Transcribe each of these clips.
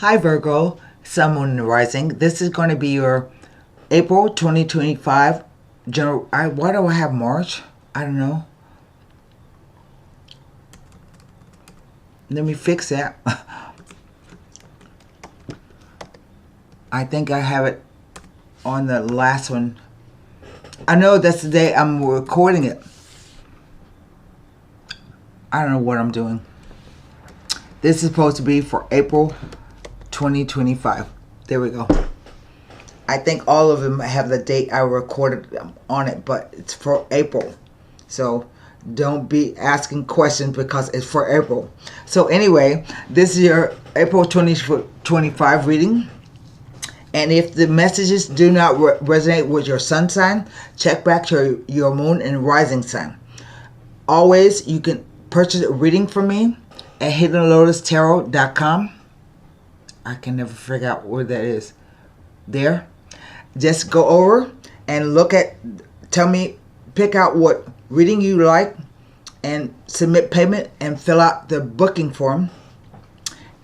Hi Virgo, Sun, Moon, and Rising. This is going to be your April 2025 general. Why do I have March? I don't know. Let me fix that. I think I have it on the last one. I know that's the day I'm recording it. I don't know what I'm doing. This is supposed to be for April 2025. There we go. I think all of them have the date I recorded on it, but it's for April. So don't be asking questions because it's for April. So anyway, this is your April 2025 reading. And if the messages do not resonate with your sun sign, check back to your moon and rising sign. Always, you can purchase a reading from me at HiddenLotusTarot.com. I can never figure out where that is. There. Just go over and look at, tell me, pick out what reading you like and submit payment and fill out the booking form.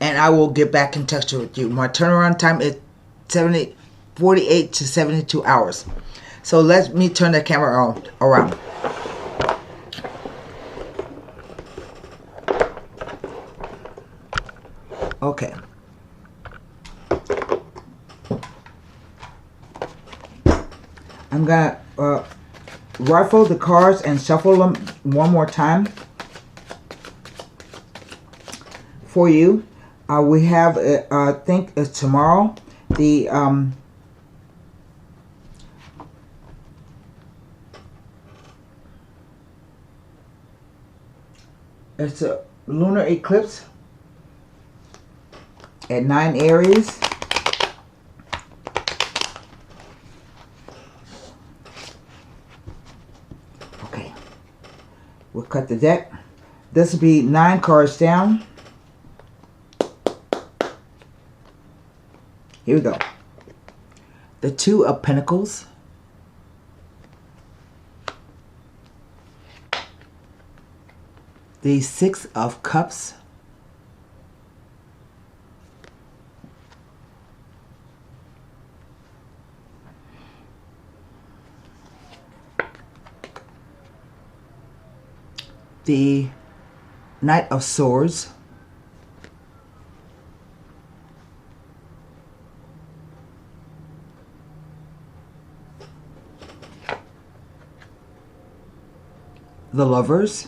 And I will get back in touch with you. My turnaround time is 48 to 72 hours. So let me turn the camera around. Okay. I'm going to rifle the cards and shuffle them one more time for you. We have, I think it's tomorrow, the it's a lunar eclipse at 9 Aries. Okay, we'll cut the deck. This will be 9 cards down. Here we go. The Two of Pentacles. The Six of Cups. The Knight of Swords. The Lovers.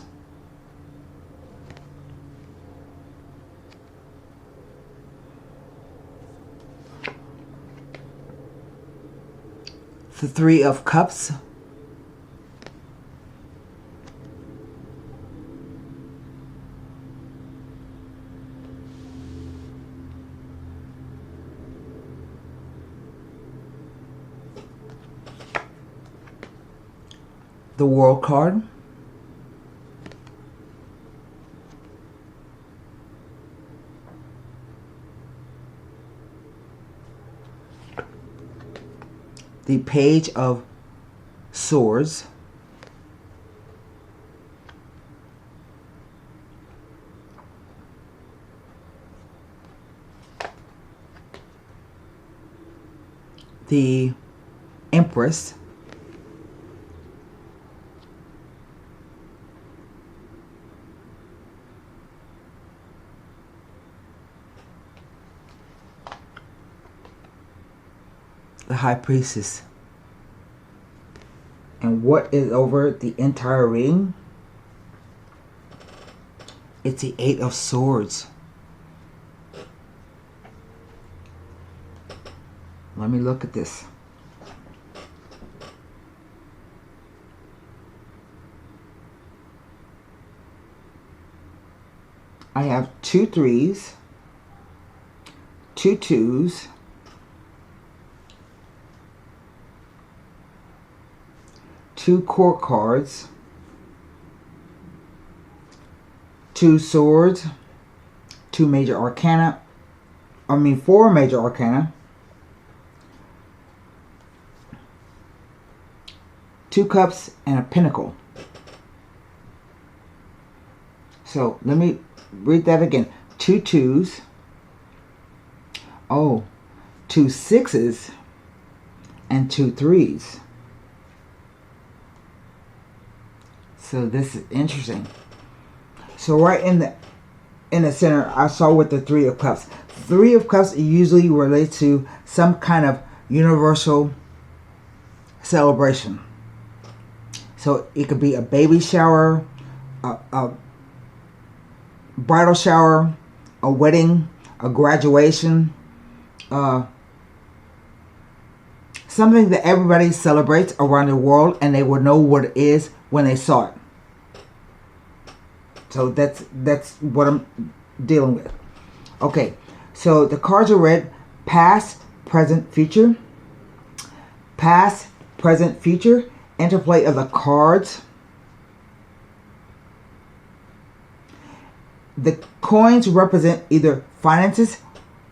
The Three of Cups. The World card. The Page of Swords. The Empress. The High Priestess. And what is over the entire reading? It's the Eight of Swords. Let me look at this. I have 2 3s, 2 2s, 2 court cards, 2 swords, 2 major arcana, 4 major arcana, 2 cups, and a pentacle. So let me read that again. 2 2s, Oh, 2 6s and 2 3s. So this is interesting. So right in the center, I saw with the 3 of Cups. 3 of Cups usually relates to some kind of universal celebration. So it could be a baby shower, a bridal shower, a wedding, a graduation, something that everybody celebrates around the world, and they would know what it is when they saw it. So that's what I'm dealing with. Okay, so the cards are read: past, present, future. Past, present, future. Interplay of the cards. The coins represent either finances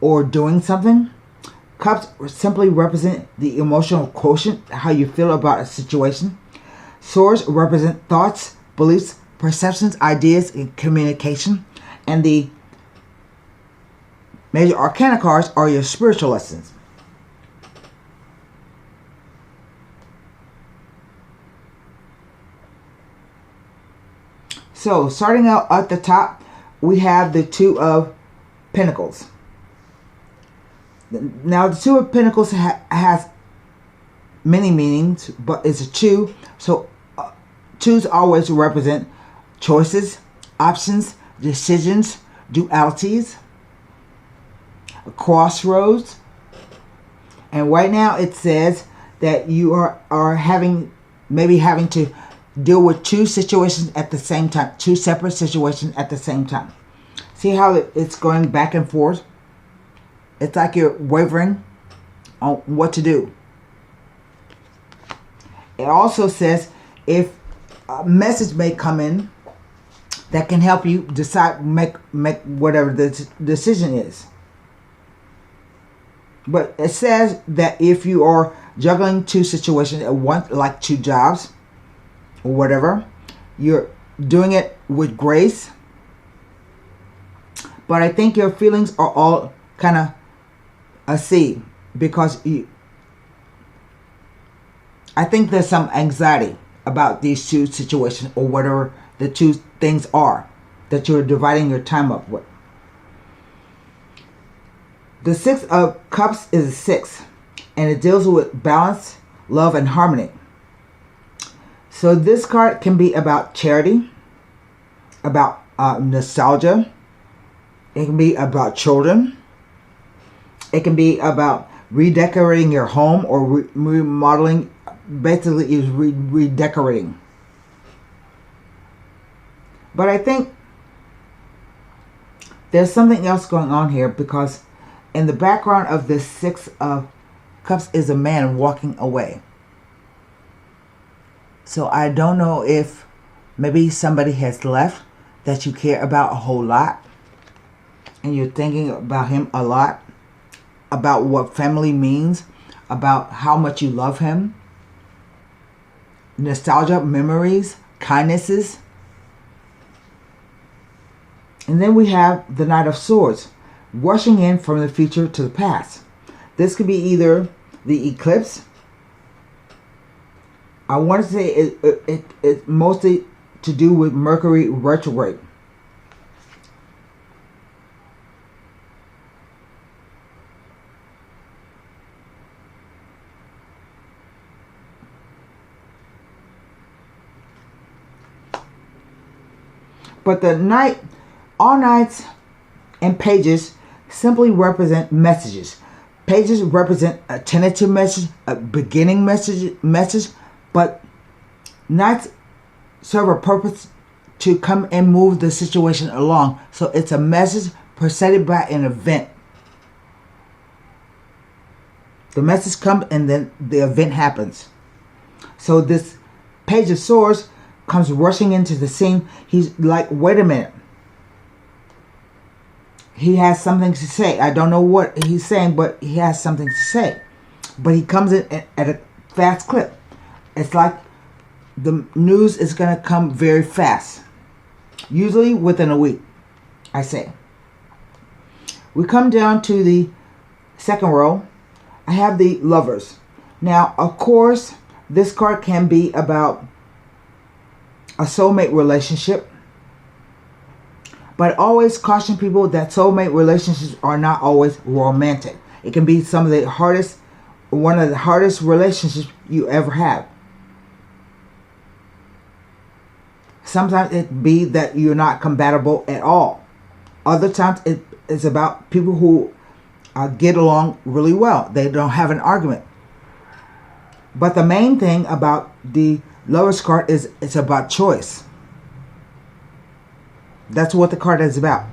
or doing something. Cups simply represent the emotional quotient, how you feel about a situation. Swords represent thoughts, beliefs, perceptions, ideas, and communication. And the major arcana cards are your spiritual lessons. So, starting out at the top, we have the 2 of Pentacles. Now, the 2 of Pentacles has many meanings, but it's a 2. So, 2s always represent choices, options, decisions, dualities, crossroads. And right now it says that you are having to deal with 2 situations at the same time, 2 separate situations at the same time. See how it's going back and forth? It's like you're wavering on what to do. It also says if a message may come in that can help you decide, make whatever the decision is. But it says that if you are juggling 2 situations at once, like 2 jobs or whatever, you're doing it with grace. But I think your feelings are all kind of a C, because I think there's some anxiety about these 2 situations or whatever the 2 things are that you're dividing your time up with. The 6 of Cups is a 6, and it deals with balance, love, and harmony. So this card can be about charity, about nostalgia. It can be about children. It can be about redecorating your home or remodeling. Basically, is redecorating. But I think there's something else going on here, because in the background of this 6 of Cups is a man walking away. So I don't know if maybe somebody has left that you care about a whole lot, and you're thinking about him a lot, about what family means, about how much you love him. Nostalgia, memories, kindnesses. And then we have the Knight of Swords, rushing in from the future to the past. This could be either the eclipse. I want to say it's mostly to do with Mercury retrograde. But the knight, all knights and pages simply represent messages. Pages represent a tentative message, a beginning message, but knights serve a purpose to come and move the situation along. So it's a message preceded by an event. The message comes and then the event happens. So this Page of Swords comes rushing into the scene. He's like, wait a minute. He has something to say. I don't know what he's saying, but he has something to say. But he comes in at a fast clip. It's like the news is going to come very fast. Usually within a week, I say. We come down to the second row, I have the Lovers. Now, of course, this card can be about a soulmate relationship, but always caution people that soulmate relationships are not always romantic. It can be one of the hardest relationships you ever have. Sometimes it be that you're not compatible at all. Other times it's about people who get along really well. They don't have an argument. But the main thing about the Lover's card is it's about choice. That's what the card is about.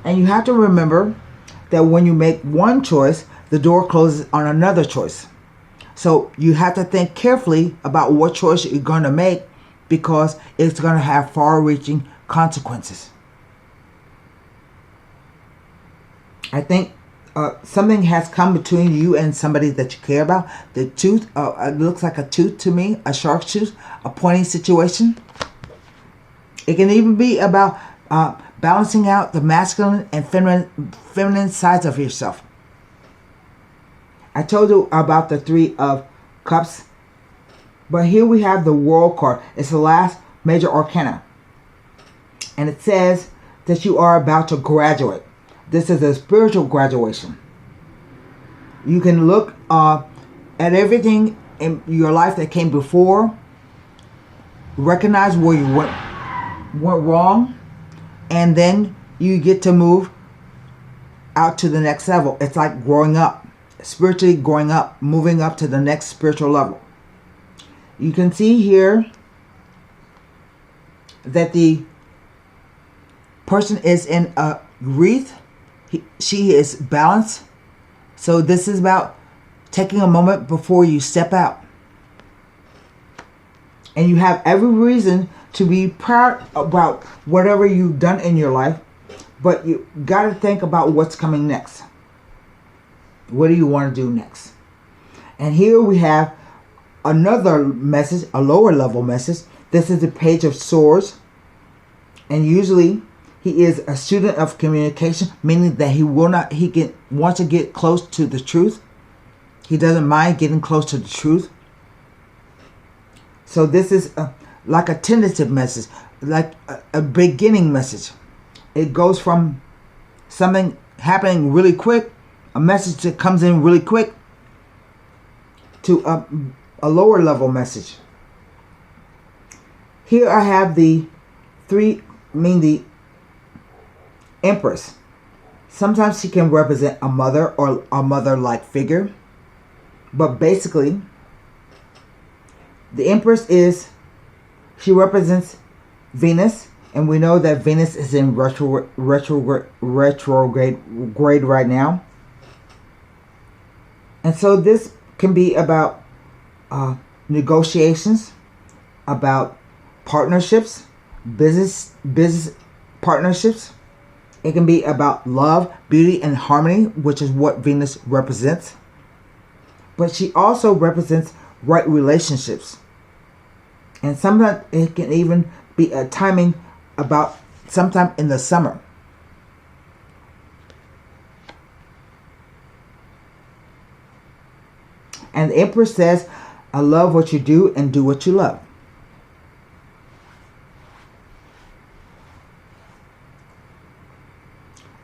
And you have to remember that when you make one choice, the door closes on another choice. So you have to think carefully about what choice you're going to make, because it's going to have far-reaching consequences. I think something has come between you and somebody that you care about. The tooth, it looks like a tooth to me, a shark's tooth, a pointy situation. It can even be about balancing out the masculine and feminine sides of yourself. I told you about the Three of Cups, but here we have the World card. It's the last major arcana, and it says that you are about to graduate. This is a spiritual graduation. You can look at everything in your life that came before, recognize where you went wrong, and then you get to move out to the next level. It's like growing up, spiritually growing up, moving up to the next spiritual level. You can see here that the person is in a wreath. She is balanced. So this is about taking a moment before you step out. And you have every reason to be proud about whatever you've done in your life, but you got to think about what's coming next. What do you want to do next? And here we have another message, a lower level message. This is the Page of Swords. And usually he is a student of communication, meaning that he wants to get close to the truth. He doesn't mind getting close to the truth. So this is like a tentative message, like a beginning message. It goes from something happening really quick, a message that comes in really quick, to a lower level message. Here I have the Empress. Sometimes she can represent a mother or a mother-like figure, but basically the Empress she represents Venus, and we know that Venus is in retrograde right now. And so this can be about negotiations, about partnerships, business partnerships. It can be about love, beauty, and harmony, which is what Venus represents. But she also represents right relationships. And sometimes it can even be a timing about sometime in the summer. And the Empress says, I love what you do and do what you love.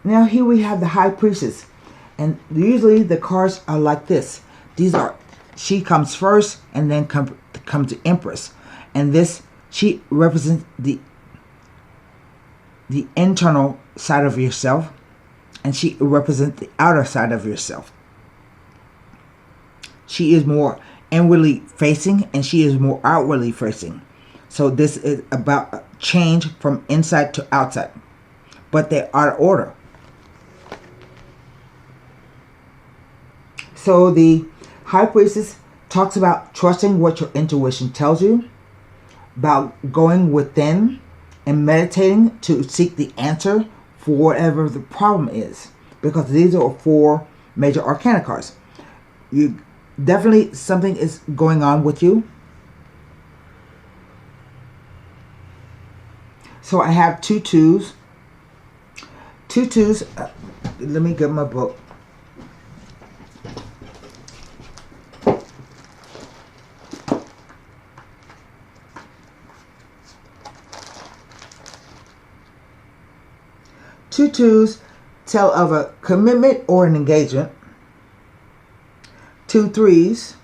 Now here we have the High Priestess. And usually the cards are like this. She comes first, and then comes the Empress. And she represents the internal side of yourself, and she represents the outer side of yourself. She is more inwardly facing, and she is more outwardly facing. So this is about change from inside to outside, but they're out of order. So the High Priestess talks about trusting what your intuition tells you, about going within and meditating to seek the answer for whatever the problem is, because these are 4 major arcana cards. You definitely, something is going on with you. So I have 2 twos. 2 twos let me get my book. Two twos tell of a commitment or an engagement. Two threes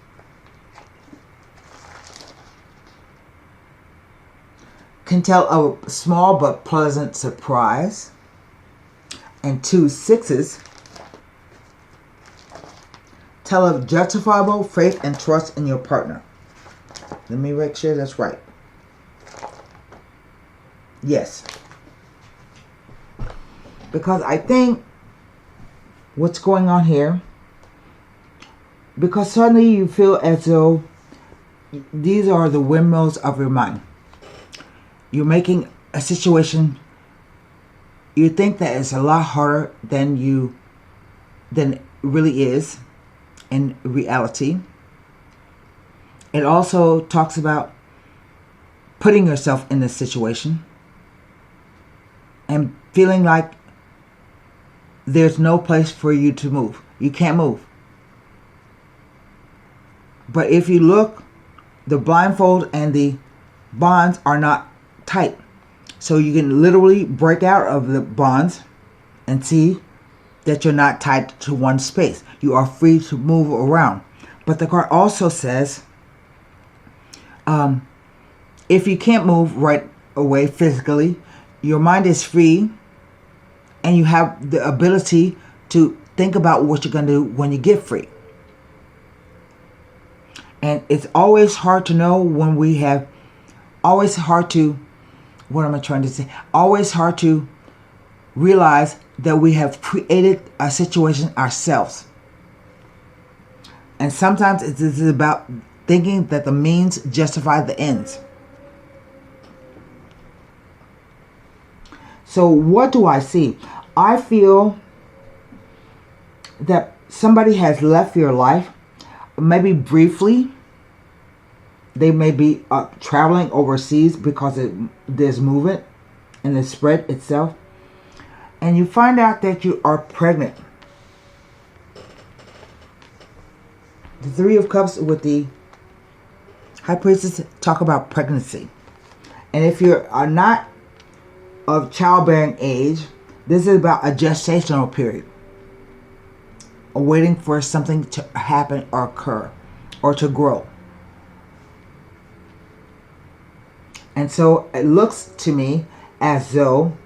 can tell of a small but pleasant surprise. And two sixes tell of justifiable faith and trust in your partner. Let me make sure that's right. Yes. Because I think what's going on here, because suddenly you feel as though these are the windmills of your mind. You're making a situation, you think that it's a lot harder than it really is in reality. It also talks about putting yourself in this situation and feeling like there's no place for you to move. You can't move. But if you look, the blindfold and the bonds are not tight. So you can literally break out of the bonds and see that you're not tied to one space. You are free to move around. But the card also says, if you can't move right away physically, your mind is free and you have the ability to think about what you're going to do when you get free. And it's always hard to know when we have, always hard to, what am I trying to say? Always hard to realize that we have created a situation ourselves. And sometimes it is about thinking that the means justify the ends. So what do I see? I feel that somebody has left your life, maybe briefly. They may be traveling overseas because there's movement and the spread itself. And you find out that you are pregnant. The Three of Cups with the High Priestess talk about pregnancy. And if you are not of childbearing age, this is about a gestational period. Waiting for something to happen or occur or to grow. And so it looks to me as though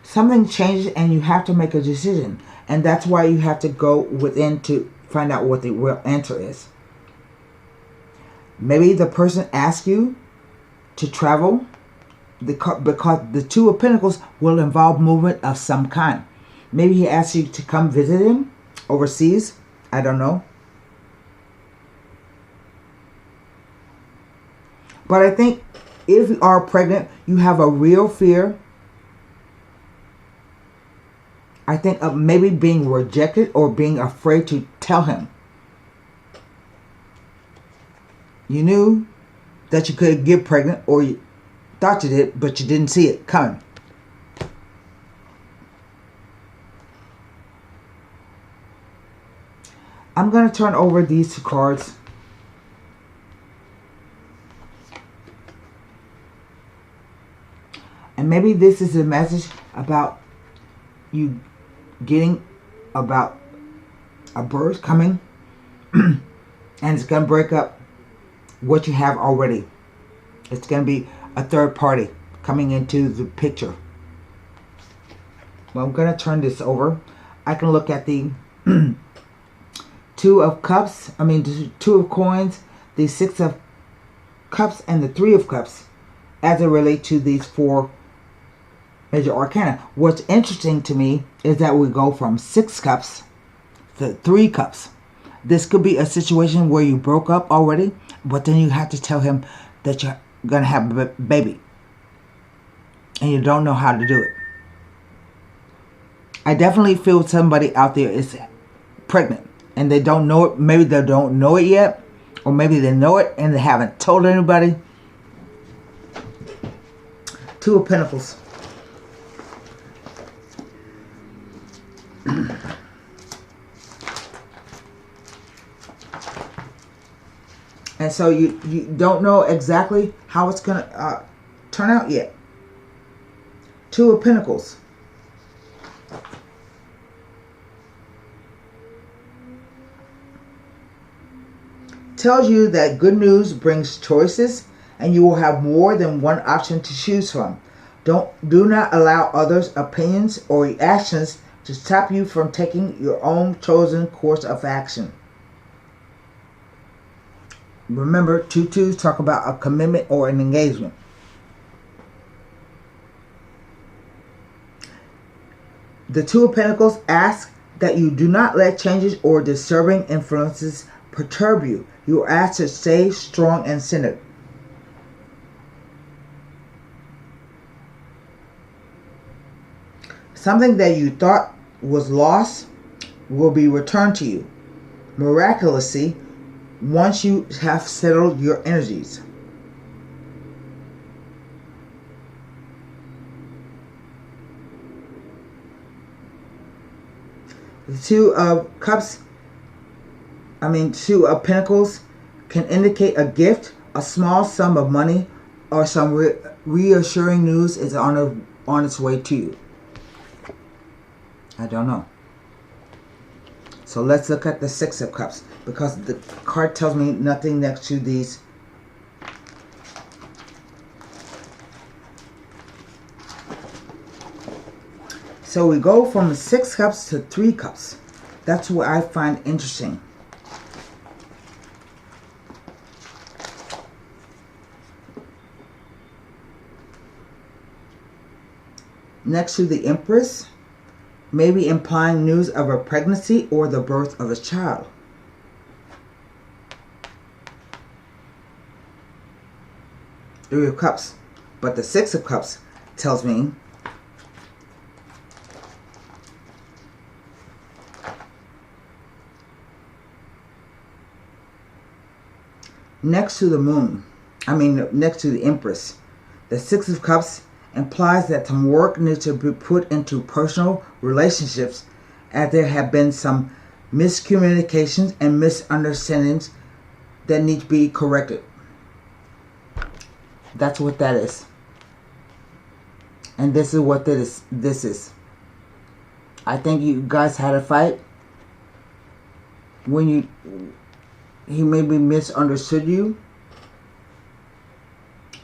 something changes and you have to make a decision. And that's why you have to go within to find out what the real answer is. Maybe the person asks you to travel because the Two of Pentacles will involve movement of some kind. Maybe he asks you to come visit him overseas. I don't know. But I think if you are pregnant, you have a real fear. I think of maybe being rejected or being afraid to tell him. You knew that you could get pregnant, or you thought you did, but you didn't see it coming. I'm going to turn over these two cards. And maybe this is a message about you getting about a birth coming. And it's going to break up what you have already. It's going to be a third party coming into the picture. Well, I'm going to turn this over. I can look at the Two of Cups, the Two of Coins, the Six of Cups, and the Three of Cups as it relates to these four major arcana. What's interesting to me is that we go from 6 cups to 3 cups. This could be a situation where you broke up already, but then you have to tell him that you're going to have a baby. And you don't know how to do it. I definitely feel somebody out there is pregnant and they don't know it. Maybe they don't know it yet, Or maybe they know it and they haven't told anybody. Two of Pentacles. And so you don't know exactly how it's going to turn out yet. Two of Pentacles. Tells you that good news brings choices and you will have more than one option to choose from. Do not allow others' opinions or reactions to stop you from taking your own chosen course of action. Remember, 2-2s talk about a commitment or an engagement. The Two of Pentacles asks that you do not let changes or disturbing influences perturb you. You are asked to stay strong and centered. Something that you thought was lost will be returned to you miraculously once you have settled your energies. The Two of Pentacles can indicate a gift, a small sum of money, or some reassuring news is on its way to you. I don't know. So let's look at the Six of Cups, because the card tells me nothing next to these. So we go from 6 cups to 3 cups. That's what I find interesting. Next to the Empress, maybe implying news of a pregnancy or the birth of a child. Three of Cups. But the Six of Cups tells me next to the Moon, next to the Empress, the Six of Cups implies that some work needs to be put into personal relationships, as there have been some miscommunications and misunderstandings that need to be corrected. That's what that is. And this is what this is. I think you guys had a fight when he maybe misunderstood you.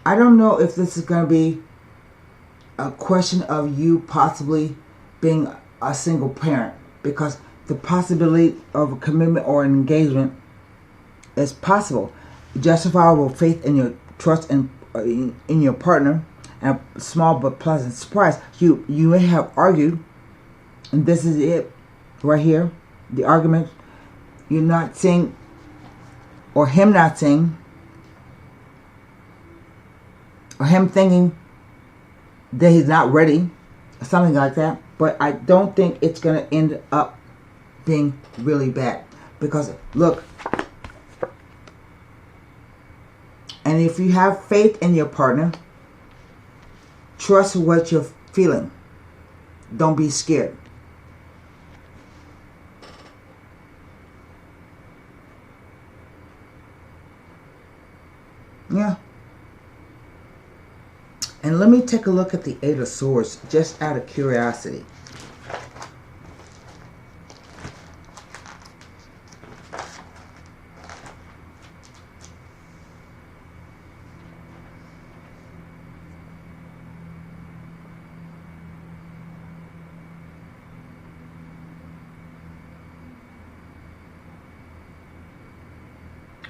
I don't know if this is going to be a question of you possibly being a single parent, because the possibility of a commitment or an engagement is possible. Justifiable faith in your trust and in your partner, and a small but pleasant surprise. You may have argued, and this is it right here, the argument. You're not seeing, or him not seeing, or him thinking that he's not ready, or something like that. But I don't think it's going to end up being really bad, because look, and if you have faith in your partner, trust what you're feeling. Don't be scared. Yeah. And let me take a look at the Eight of Swords, just out of curiosity.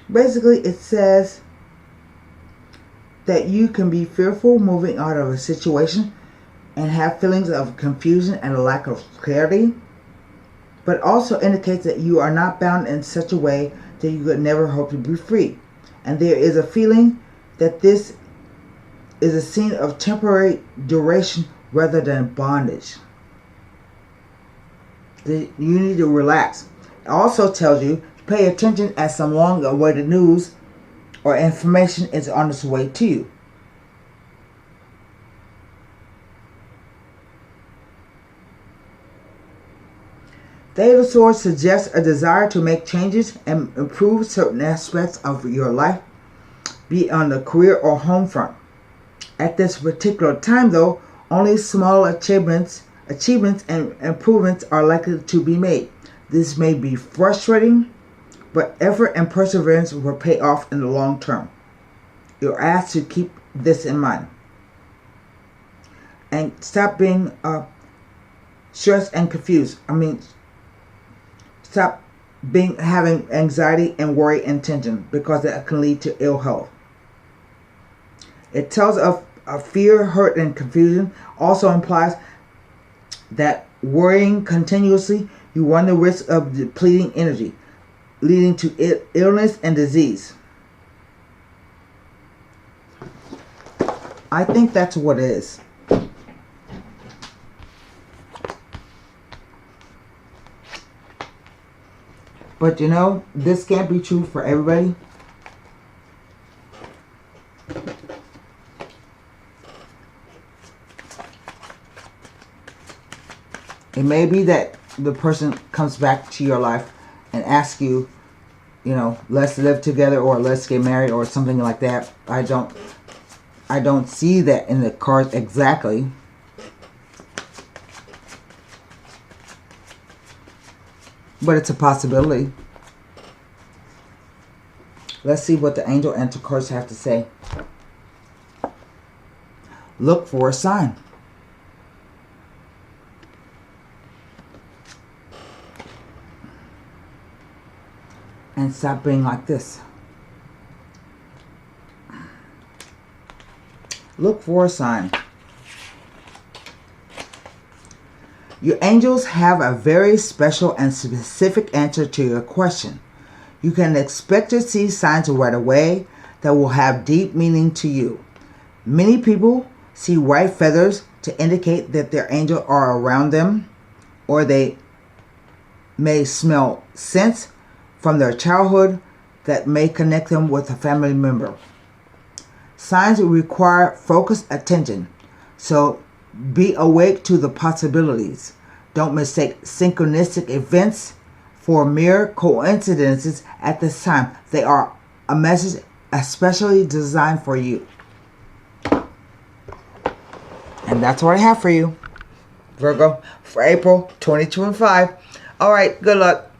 Basically, it says that you can be fearful moving out of a situation and have feelings of confusion and a lack of clarity, but also indicates that you are not bound in such a way that you could never hope to be free. And there is a feeling that this is a scene of temporary duration rather than bondage. You need to relax. It also tells you Pay attention as some long-awaited news or information is on its way to you. The Eight of Swords suggests a desire to make changes and improve certain aspects of your life, be it on the career or home front. At this particular time, though, only small achievements and improvements are likely to be made. This may be frustrating, but effort and perseverance will pay off in the long term. You're asked to keep this in mind. And stop being stressed and confused. Stop having anxiety and worry and tension, because that can lead to ill health. It tells of fear, hurt, and confusion. Also implies that worrying continuously, you run the risk of depleting energy, leading to illness and disease. I think that's what it is. But you know, this can't be true for everybody. It may be that the person comes back to your life and asks you, you know, let's live together or let's get married or something like that. I don't see that in the cards exactly. But it's a possibility. Let's see what the angel and cards have to say. Look for a sign. And stop being like this. Look for a sign. Your angels have a very special and specific answer to your question. You can expect to see signs right away that will have deep meaning to you. Many people see white feathers to indicate that their angels are around them, or they may smell scents from their childhood that may connect them with a family member. Signs require focused attention, so be awake to the possibilities. Don't mistake synchronistic events for mere coincidences at this time. They are a message especially designed for you. And that's what I have for you, Virgo, for April 2025. All right, good luck.